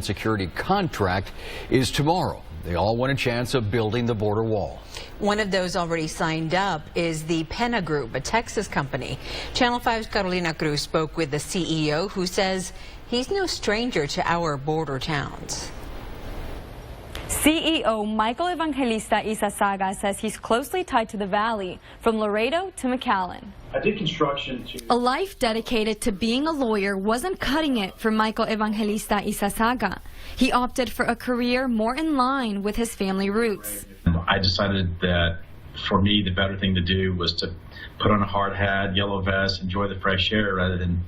Security contract is tomorrow. They all want a chance of building the border wall. One of those already signed up is the Pena Group, a Texas company. Channel 5's Carolina Cruz spoke with the CEO, who says he's no stranger to our border towns. CEO Michael Evangelista-Ysasaga says he's closely tied to the valley, from Laredo to McAllen. I did construction A life dedicated to being a lawyer wasn't cutting it for Michael Evangelista-Ysasaga. He opted for a career more in line with his family roots. I decided that for me, the better thing to do was to put on a hard hat, yellow vest, enjoy the fresh air rather than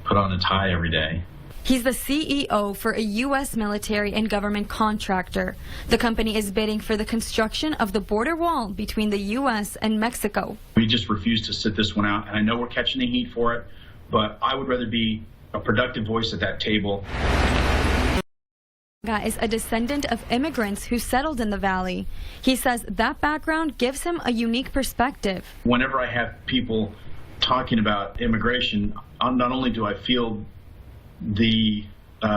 put on a tie every day. He's the CEO for a U.S. military and government contractor. The company is bidding for the construction of the border wall between the U.S. and Mexico. We just refuse to sit this one out, and I know we're catching the heat for it, but I would rather be a productive voice at that table. Is a descendant of immigrants who settled in the valley. He says that background gives him a unique perspective. Whenever I have people talking about immigration, not only do I feel the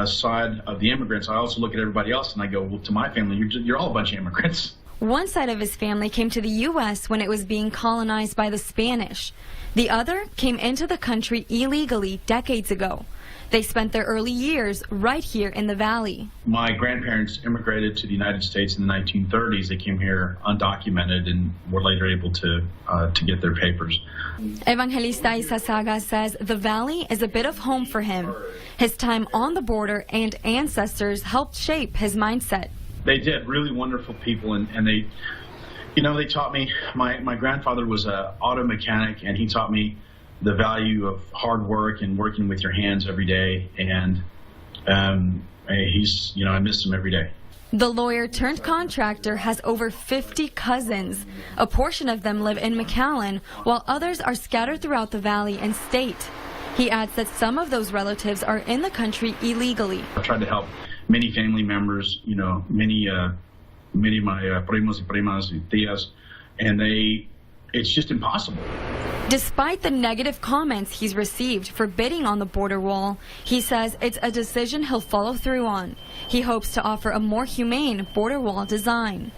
side of the immigrants, I also look at everybody else and I go, well, to my family, you're all a bunch of immigrants. One side of his family came to the U.S. when it was being colonized by the Spanish. The other came into the country illegally decades ago. They spent their early years right here in the valley. My grandparents immigrated to the United States in the 1930s. They came here undocumented and were later able to get their papers. Evangelista-Ysasaga says the valley is a bit of home for him. His time on the border and ancestors helped shape his mindset. They did, really wonderful people, and they, they taught me. My grandfather was an auto mechanic, and he taught me the value of hard work and working with your hands every day, and I miss him every day. The lawyer turned contractor has over 50 cousins. A portion of them live in McAllen, while others are scattered throughout the valley and state. He adds that some of those relatives are in the country illegally. I tried to help many family members, many of my primos y primas y tías, and it's just impossible. Despite the negative comments he's received for bidding on the border wall, he says it's a decision he'll follow through on. He hopes to offer a more humane border wall design.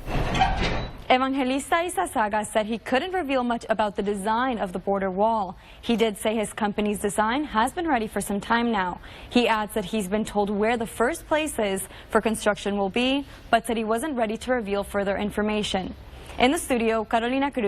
Evangelista-Ysasaga said he couldn't reveal much about the design of the border wall. He did say his company's design has been ready for some time now. He adds that he's been told where the first places for construction will be, but said he wasn't ready to reveal further information. In the studio, Carolina Cruz.